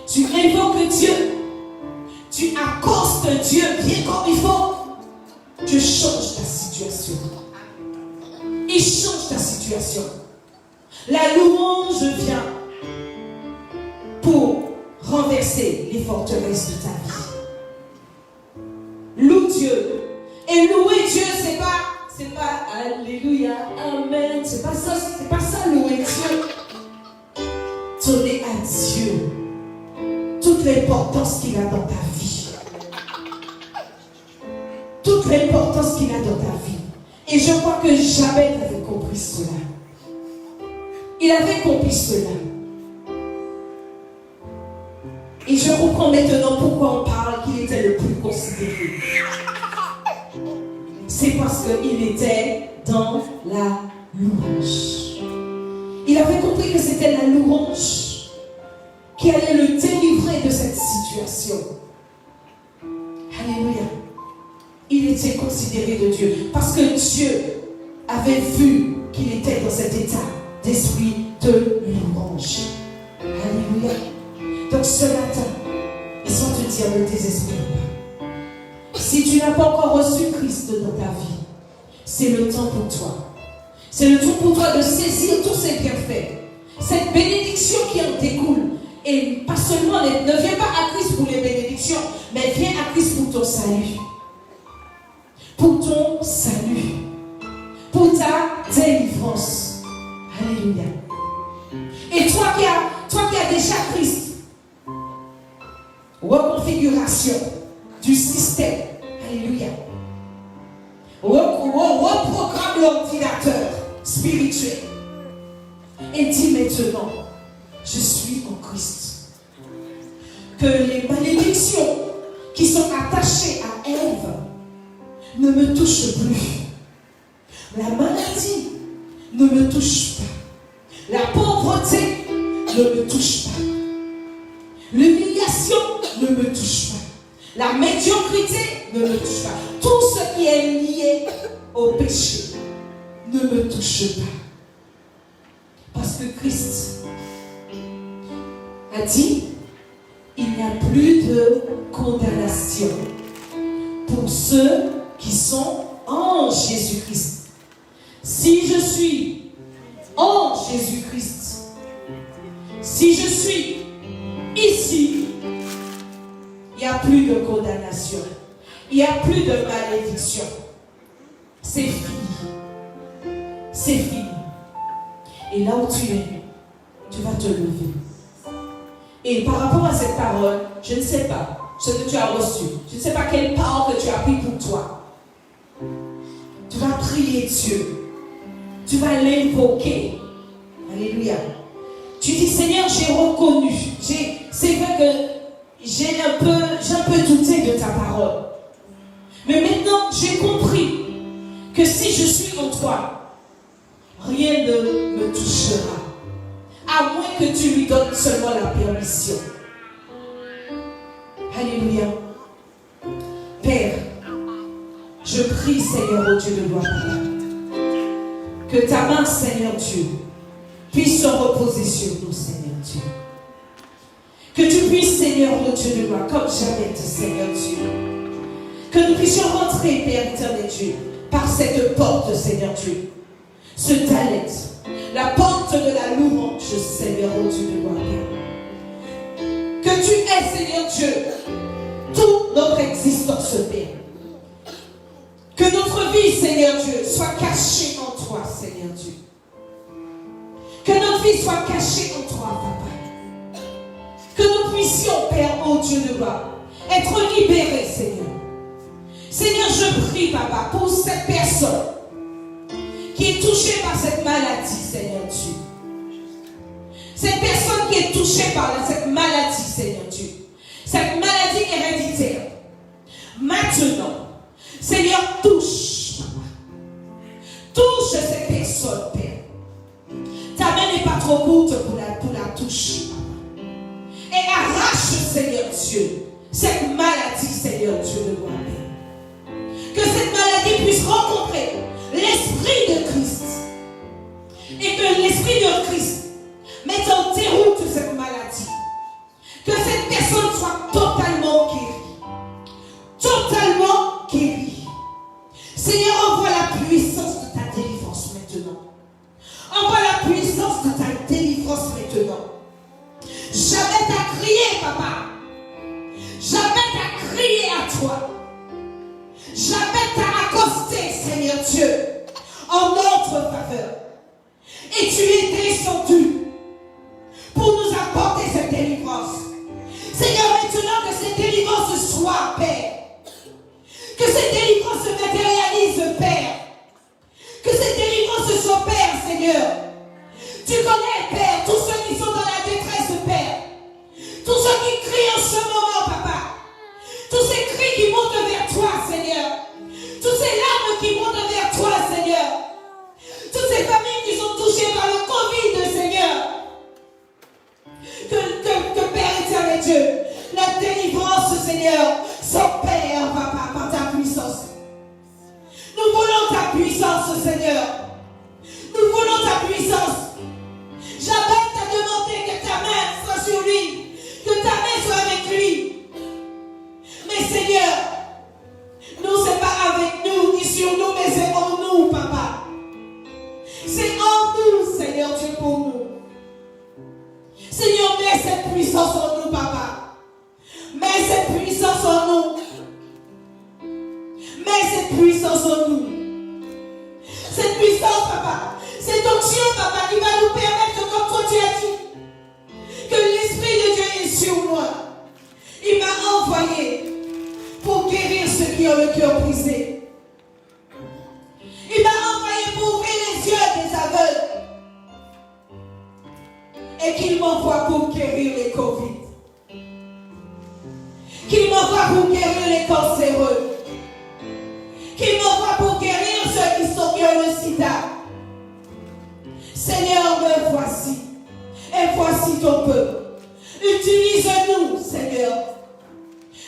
Tu invoques Dieu. Tu accostes Dieu bien comme il faut. Dieu change ta situation. Il change ta situation. La louange vient pour renverser les forteresses de ta vie. Loue Dieu et louez c'est pas Alléluia, Amen. C'est pas ça louer Dieu. Donner à Dieu toute l'importance qu'il a dans ta vie. Toute l'importance qu'il a dans ta vie. Et je crois que Jabez avait compris cela. Il avait compris cela. Et je comprends maintenant pourquoi on parle qu'il était le plus considéré. C'est parce qu'il était dans la louange. Il avait compris que c'était la louange qui allait le délivrer de cette situation. Alléluia. Il était considéré de Dieu parce que Dieu avait vu qu'il était dans cet état d'esprit de louange. Alléluia. Donc ce matin, laisse-moi te dire, ne désespère pas. Si tu n'as pas encore reçu Christ dans ta vie, c'est le temps pour toi. C'est le temps pour toi de saisir tous ces bienfaits. Cette bénédiction qui en découle. Et pas seulement, ne viens pas à Christ pour les bénédictions, mais viens à Christ pour ton salut. Pour ton salut. Pour ta délivrance. Alléluia. Et toi qui as déjà Christ, reconfiguration du système. Alléluia. Reprogramme l'ordinateur spirituel. Et dis maintenant, je suis en Christ. Que les malédictions qui sont attachées à Ève ne me touchent plus. La maladie ne me touche pas. La pauvreté ne me touche pas. L'humiliation ne me touche pas. La médiocrité ne me touche pas. Tout ce qui est lié au péché ne me touche pas. Parce que Christ a dit, il n'y a plus de condamnation pour ceux qui sont en Jésus-Christ. Si je suis en Jésus-Christ, si je suis ici, il n'y a plus de condamnation. Il n'y a plus de malédiction. C'est fini. C'est fini. Et là où tu es, tu vas te lever. Et par rapport à cette parole, je ne sais pas ce que tu as reçu. Je ne sais pas quelle parole que tu as pris pour toi. Tu vas prier Dieu. Tu vas l'invoquer. Alléluia. Tu dis, Seigneur, j'ai reconnu. C'est vrai que j'ai un peu douté de ta parole. Mais maintenant, j'ai compris que si je suis en toi, rien ne me touchera. À moins que tu lui donnes seulement la permission. Alléluia. Père, je prie, Seigneur, au Dieu de gloire, que ta main, Seigneur Dieu, puisse se reposer sur nous, Seigneur Dieu. Que tu puisses, Seigneur, le Dieu de gloire, comme jamais, Seigneur Dieu. Que nous puissions rentrer, Père éternel Dieu, par cette porte, Seigneur Dieu. Ce talent, la porte de la louange, Seigneur, au Dieu de gloire, Père. Que tu es, Seigneur Dieu, toute notre existence, Père. Que notre vie, Seigneur Dieu, soit cachée en toi, Seigneur Dieu. Que notre vie soit cachée en toi, Papa. Que nous puissions, Père, ô Dieu de gloire, être libérés, Seigneur. Seigneur, je prie, Papa, pour cette personne qui est touchée par cette maladie, Seigneur Dieu. Cette personne qui est touchée par cette maladie, Seigneur Dieu. Cette maladie héréditaire. Maintenant, Seigneur, touche, Papa. Touche cette personne, Père. Ta main n'est pas trop courte pour la toucher, Papa. Et arrache, Seigneur Dieu, cette maladie, Seigneur Dieu de gloire, Père. Que cette maladie puisse rencontrer l'Esprit de Christ. Et que l'Esprit de Christ mette en déroute cette maladie. Que cette personne soit totalement guérie. Totalement guérie. Seigneur, envoie la puissance de ta délivrance maintenant. Envoie la puissance de ta délivrance maintenant. Jamais t'as crié, Papa. Jamais t'as crié à toi. Jamais t'as accosté, Seigneur. tu es descendu pour nous apporter cette délivrance. Seigneur, maintenant que cette délivrance soit, Père, que cette délivrance se matérialise, Père, que cette délivrance s'opère, Seigneur. Tu connais, Père, tous ceux qui sont dans la détresse, Père, tous ceux qui crient en ce moment, Papa, tous ces cris qui montent vers toi, Seigneur, toutes ces larmes qui montent vers toi, Seigneur, toutes ces familles qui sont touchées par le Covid, Seigneur, que Père éternel Dieu, la délivrance, Seigneur, s'opère, Papa, par ta puissance. Nous voulons ta puissance, Seigneur. Nous voulons ta puissance. J'appelle t'a demandé que ta main soit sur lui, que ta main soit avec lui. Mais Seigneur, nous, c'est pas avec nous ni sur nous, mais c'est en nous, Papa. C'est en nous, Seigneur Dieu, pour nous. Seigneur, mets cette puissance en nous, Papa. Mets cette puissance en nous. Mets cette puissance en nous. Cette puissance, Papa. Cette onction, Papa, qui va nous permettre, comme toi tu as dit, que l'Esprit de Dieu est sur moi. Il m'a envoyé pour guérir ceux qui ont le cœur brisé. Il m'a envoyé pour ouvrir les yeux des aveugles. Et qu'il m'envoie pour guérir les Covid. Qu'il m'envoie pour guérir les cancéreux. Qu'il m'envoie pour guérir ceux qui ont le sida. Seigneur, me voici. Et voici ton peuple. Utilise-nous, Seigneur.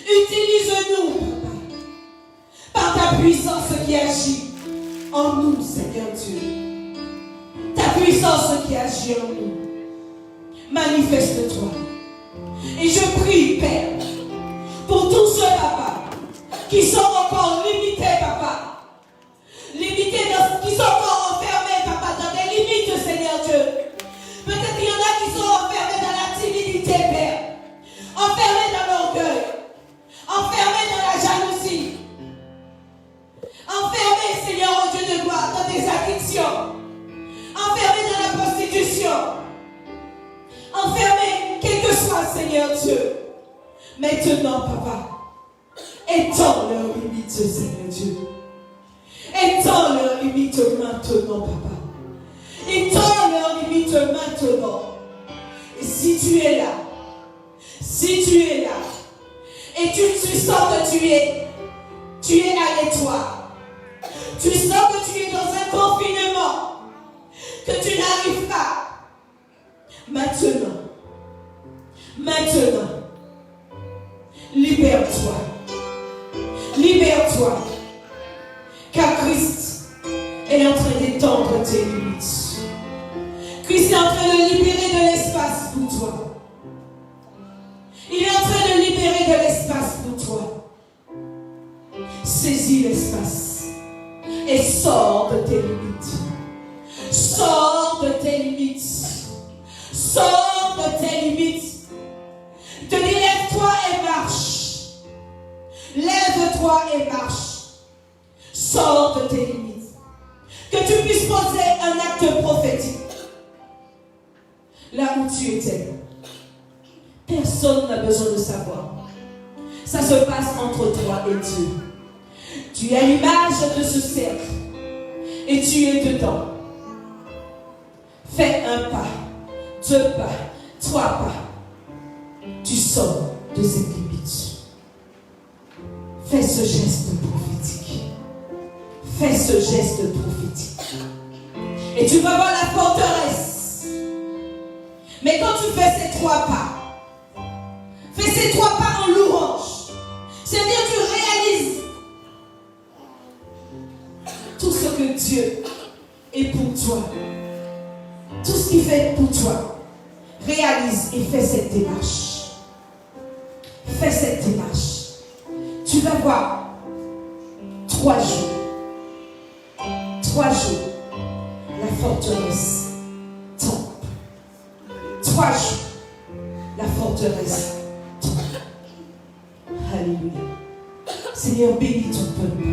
Utilise-nous, Papa. Par ta puissance qui agit en nous, Seigneur Dieu. Ta puissance qui agit en nous. Manifeste-toi. Et je prie, Père, pour tous ceux, Papa, qui sont encore limités, Papa. Limités, qui sont encore enfermés, Papa, dans des limites, Seigneur Dieu. Peut-être qu'il y en a qui sont enfermés dans la timidité, Père. Enfermés dans l'orgueil. Enfermés dans la jalousie. Enfermés, Seigneur, au Dieu de gloire, dans des addictions. Enfermés dans la prostitution. Enfermés, quel que soit, Seigneur Dieu. Maintenant, Papa, étends leurs limites, Seigneur Dieu. Étends leurs limites maintenant, Papa. Étends leurs limites maintenant. Et si tu es là, et tu sens que tu es à l'étroit, tu sens que tu es dans un confinement, que tu n'arrives pas, maintenant, libère-toi, car Christ est en train d'étendre tes limites. Christ est en train de libérer de l'espace pour toi. Il est en train de libérer de l'espace pour toi. Saisis l'espace et sors de tes limites. Sors de tes limites. Sors de tes limites. Te dis, lève-toi et marche. Lève-toi et marche. Sors de tes limites. Que tu puisses poser un acte prophétique. Là où tu étais. Personne n'a besoin de savoir. Ça se passe entre toi et Dieu. Tu es l'image de ce cercle. Et tu es dedans. Fais un pas, 2 pas, 3 pas. Tu sors de cette limite. Fais ce geste prophétique. Fais ce geste prophétique. Et tu vas voir la forteresse. Mais quand tu fais ces 3 pas, fais ces 3 pas en louange. C'est-à-dire tu réalises tout ce que Dieu est pour toi. Tout ce qu'il fait pour toi. Réalise et fais cette démarche. Fais cette démarche. Tu vas voir 3 jours. 3 jours. La forteresse tombe. 3 jours. La forteresse tombe. Alléluia. Seigneur, bénis ton peuple.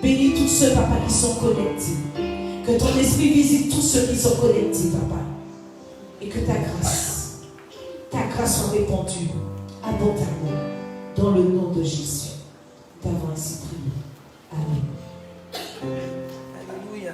Bénis tous ceux, papa, qui sont connectés. Que ton esprit visite tous ceux qui sont connectés, papa. Et que ta grâce soit répandue abondamment dans le nom de Jésus. Nous t'avons ainsi prié. Amen. Alléluia.